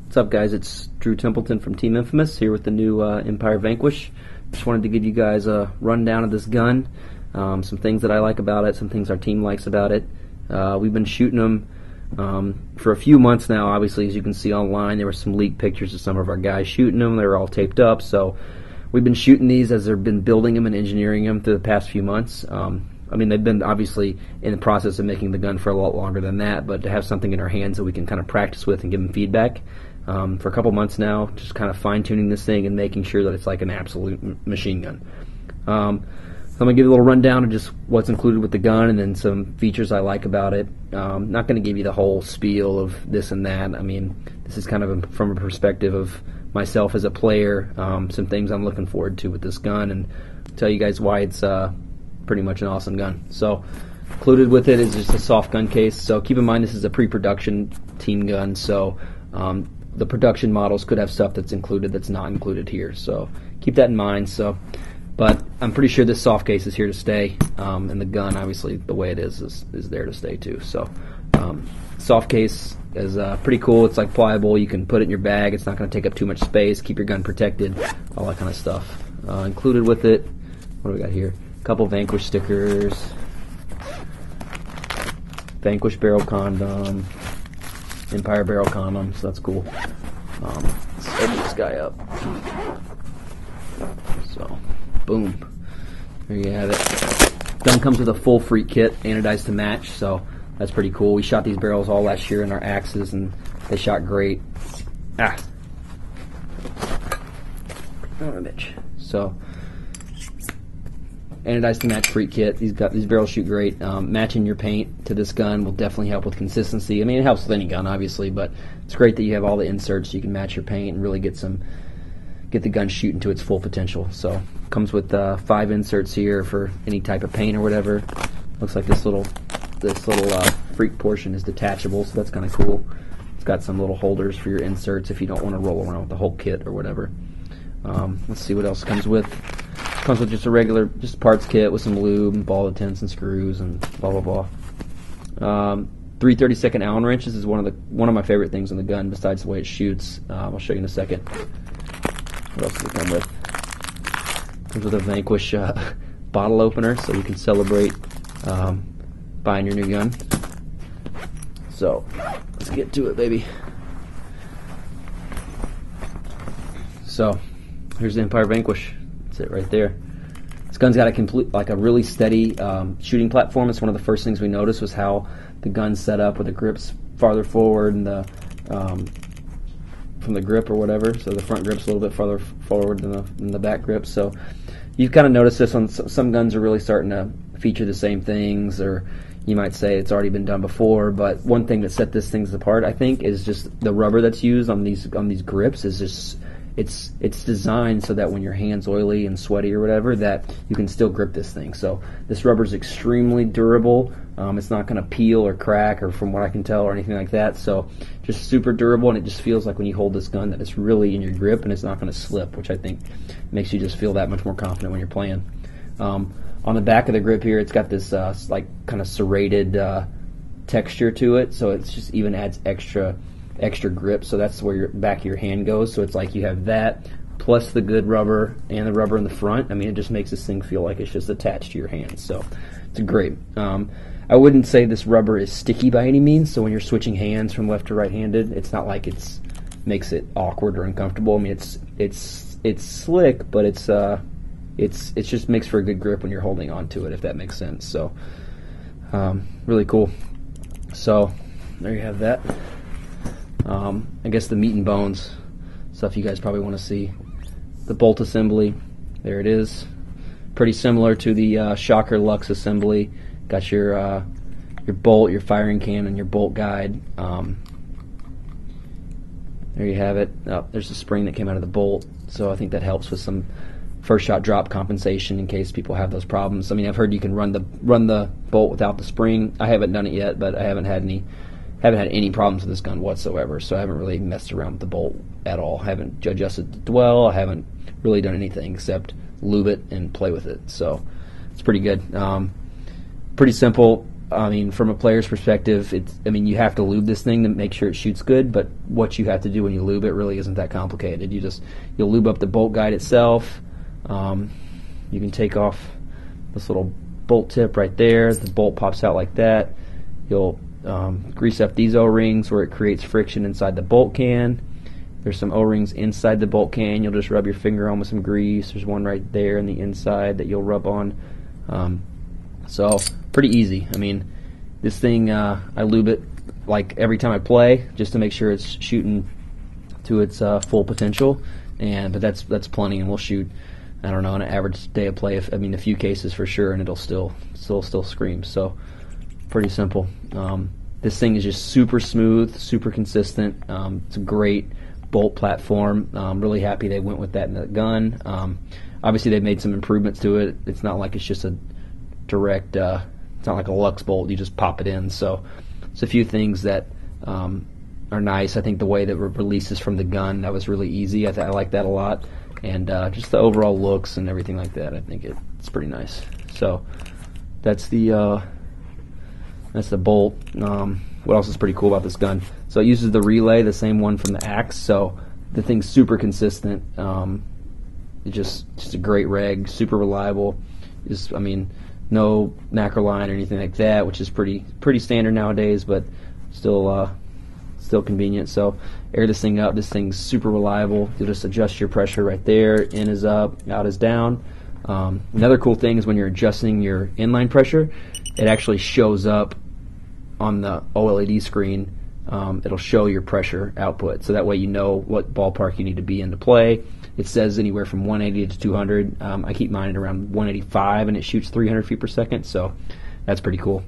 What's up, guys? It's Drew Templeton from Team Infamous here with the new Empire Vanquish. Just wanted to give you guys a rundown of this gun, some things that I like about it, some things our team likes about it. We've been shooting them for a few months now. Obviously, as you can see online, there were some leaked pictures of some of our guys shooting them. They were all taped up, so we've been shooting these as they've been building them and engineering them through the past few months. I mean, they've been obviously in the process of making the gun for a lot longer than that, but to have something in our hands that we can kind of practice with and give them feedback for a couple months now, just kind of fine-tuning this thing and making sure that it's like an absolute machine gun. So I'm going to give you a little rundown of just what's included with the gun and then some features I like about it. Not going to give you the whole spiel of this and that. I mean, this is kind of from a perspective of myself as a player, some things I'm looking forward to with this gun, and tell you guys why it's pretty much an awesome gun. So included with it is just a soft gun case. So keep in mind this is a pre-production team gun, so the production models could have stuff that's included that's not included here. So keep that in mind. But I'm pretty sure this soft case is here to stay, and the gun, obviously, the way it is there to stay too. So soft case is pretty cool. It's like pliable. You can put it in your bag. It's not going to take up too much space. Keep your gun protected. All that kind of stuff. Included with it, what do we got here? A couple Vanquish stickers, Vanquish barrel condom, Empire barrel condom. So that's cool. Let's open this guy up. So, boom. There you have it. Gun comes with a full freak kit, anodized to match, so that's pretty cool. We shot these barrels all last year in our axes, and they shot great. Oh, bitch. So, anodized to match freak kit. These barrels shoot great. Matching your paint to this gun will definitely help with consistency. I mean, it helps with any gun, obviously, but it's great that you have all the inserts so you can match your paint and really get the gun shooting to its full potential. So comes with 5 inserts here for any type of paint or whatever. Looks like this little freak portion is detachable, so that's kind of cool. It's got some little holders for your inserts if you don't want to roll around with the whole kit or whatever. Let's see what else comes with. Comes with just a regular parts kit with some lube and ball tents and screws and blah blah blah. 3 32nd Allen wrenches is one of my favorite things in the gun besides the way it shoots. I'll show you in a second. What else does it come with? Comes with a Vanquish bottle opener, so you can celebrate buying your new gun. So let's get to it, baby. So here's the Empire Vanquish. That's it right there. This gun's got a really steady shooting platform. It's one of the first things we noticed was how the gun's set up with the grips farther forward and the from the grip or whatever, so the front grip's a little bit farther forward than the back grip. So you've kind of noticed this on some guns are really starting to feature the same things, or you might say it's already been done before. But one thing that set this things apart, I think, is just the rubber that's used on these grips is just it's designed so that when your hand's oily and sweaty or whatever, that you can still grip this thing. So this rubber is extremely durable. It's not going to peel or crack, or from what I can tell, or anything like that. So just super durable, and it just feels like when you hold this gun that it's really in your grip and it's not going to slip, which I think makes you just feel that much more confident when you're playing. On the back of the grip here, it's got this like kind of serrated texture to it, so it just even adds extra grip. So that's where your back of your hand goes. So it's like you have that plus the good rubber and the rubber in the front. I mean, it just makes this thing feel like it's just attached to your hand. So it's great. I wouldn't say this rubber is sticky by any means. So when you're switching hands from left to right-handed, it's not like makes it awkward or uncomfortable. I mean, it's slick, but it's just makes for a good grip when you're holding on to it, if that makes sense. So really cool. So there you have that. I guess the meat and bones stuff you guys probably want to see. The bolt assembly, there it is. Pretty similar to the Shocker Lux assembly. Got your bolt, your firing can, and your bolt guide. There you have it. Oh, there's a spring that came out of the bolt, so I think that helps with some first shot drop compensation in case people have those problems. I mean, I've heard you can run the bolt without the spring. I haven't done it yet, but I haven't had any problems with this gun whatsoever, so I haven't really messed around with the bolt at all. I haven't adjusted the dwell. I haven't really done anything except lube it and play with it. So it's pretty good. Pretty simple. I mean, from a player's perspective, I mean, you have to lube this thing to make sure it shoots good, but what you have to do when you lube it really isn't that complicated. You'll lube up the bolt guide itself. You can take off this little bolt tip right there. The bolt pops out like that. You'll grease up these O-rings where it creates friction inside the bolt can. There's some O-rings inside the bolt can. You'll just rub your finger on with some grease. There's one right there in the inside that you'll rub on. So pretty easy. I mean, this thing, I lube it like every time I play just to make sure it's shooting to its full potential. But that's plenty, and we'll shoot, I don't know, an average day of play. A few cases for sure, and it'll still scream. So pretty simple. This thing is just super smooth, super consistent. It's a great bolt platform. Really happy they went with that in the gun. Obviously they've made some improvements to it. It's not like it's just a direct, it's not like a Lux bolt, you just pop it in. So it's a few things that are nice. I think the way that it releases from the gun, that was really easy. I like that a lot. And just the overall looks and everything like that, I think it's pretty nice. So that's the bolt. What else is pretty cool about this gun? So it uses the relay, the same one from the Axe, so the thing's super consistent. It's just a great reg, super reliable. No nacre line or anything like that, which is pretty standard nowadays, but still convenient. So air this thing up. This thing's super reliable. You'll just adjust your pressure right there. In is up, out is down. Another cool thing is when you're adjusting your inline pressure, it actually shows up on the OLED screen. It'll show your pressure output, so that way you know what ballpark you need to be in to play. It says anywhere from 180 to 200. I keep mine at around 185, and it shoots 300 feet per second, so that's pretty cool.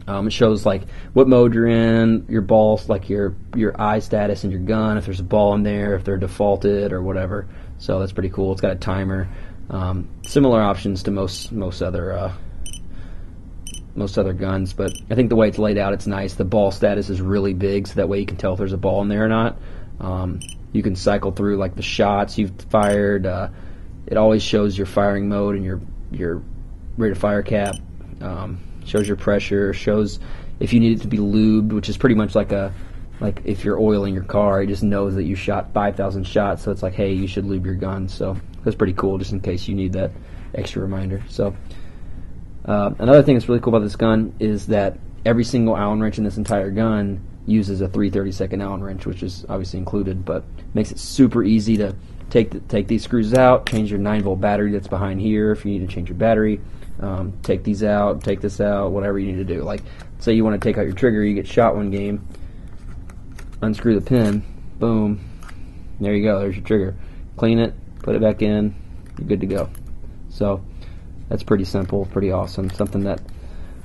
It shows like what mode you're in, your balls, like your eye status and your gun, if there's a ball in there, if they're defaulted or whatever. So that's pretty cool. It's got a timer. Similar options to most other guns, but I think the way it's laid out, it's nice. The ball status is really big, so that way you can tell if there's a ball in there or not. You can cycle through like the shots you've fired. It always shows your firing mode and your rate of fire cap. Shows your pressure. Shows if you need it to be lubed, which is pretty much like if you're oiling your car, it just knows that you shot 5,000 shots. So it's like, hey, you should lube your gun. So that's pretty cool, just in case you need that extra reminder. So. Another thing that's really cool about this gun is that every single Allen wrench in this entire gun uses a 3/32 Allen wrench, which is obviously included, but makes it super easy to take these screws out, change your 9-volt battery that's behind here if you need to change your battery, take these out, take this out, whatever you need to do. Like, say you want to take out your trigger, you get shot one game, unscrew the pin, boom, there you go, there's your trigger. Clean it, put it back in, you're good to go. So that's pretty simple, pretty awesome. Something that,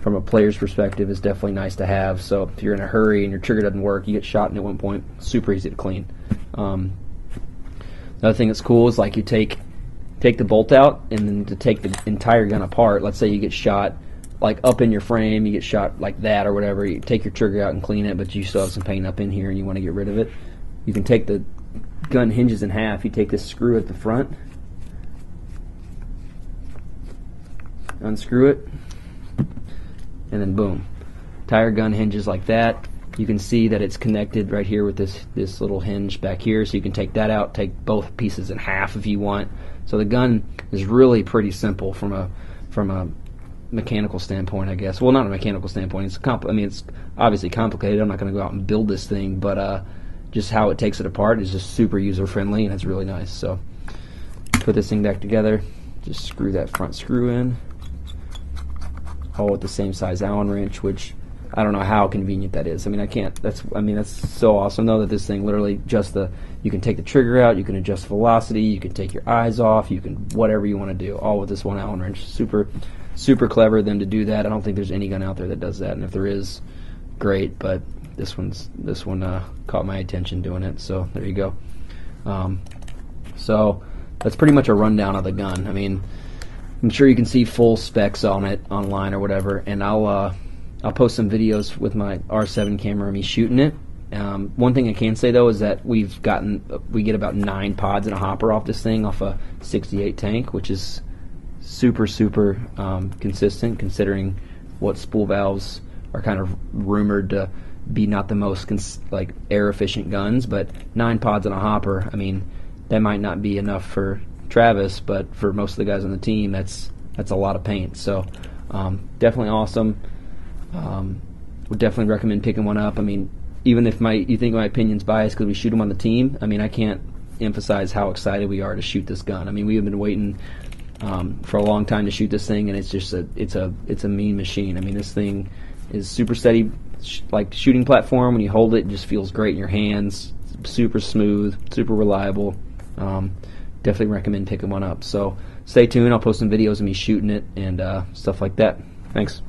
from a player's perspective, is definitely nice to have. So if you're in a hurry and your trigger doesn't work, you get shot in at one point, super easy to clean. Another thing that's cool is like you take the bolt out, and then to take the entire gun apart, let's say you get shot like up in your frame, you get shot like that or whatever, you take your trigger out and clean it, but you still have some paint up in here and you want to get rid of it. You can take the gun hinges in half. You take this screw at the front, unscrew it, and then boom, entire gun hinges like that. You can see that it's connected right here with this little hinge back here, so you can take that out, take both pieces in half if you want. So the gun is really pretty simple from a mechanical standpoint, I guess. Well, not a mechanical standpoint. It's obviously complicated. I'm not going to go out and build this thing, but just how it takes it apart is just super user friendly, and it's really nice. So put this thing back together. Just screw that front screw in, all with the same size Allen wrench, which I don't know how convenient that is. That's so awesome though, that this thing literally you can take the trigger out, you can adjust velocity, you can take your eyes off, you can whatever you want to do, all with this one Allen wrench. Super clever of them to do that. I don't think there's any gun out there that does that, and if there is, great. But this one caught my attention doing it. So there you go. So that's pretty much a rundown of the gun. I mean, I'm sure you can see full specs on it online or whatever, and I'll post some videos with my R7 camera of me shooting it. One thing I can say though is that we get about 9 pods in a hopper off this thing, off a 68 tank, which is super consistent considering what spool valves are kind of rumored to be not the most like air efficient guns, but 9 pods in a hopper, I mean, that might not be enough for Travis, but for most of the guys on the team, that's a lot of paint. So definitely awesome. Would definitely recommend picking one up. I mean, even if you think my opinion's biased because we shoot them on the team, I mean, I can't emphasize how excited we are to shoot this gun. I mean, we have been waiting for a long time to shoot this thing, and it's just it's a mean machine. I mean, this thing is super steady, like shooting platform. When you hold it, it just feels great in your hands. Super smooth, super reliable. Definitely recommend picking one up. So stay tuned. I'll post some videos of me shooting it and stuff like that. Thanks.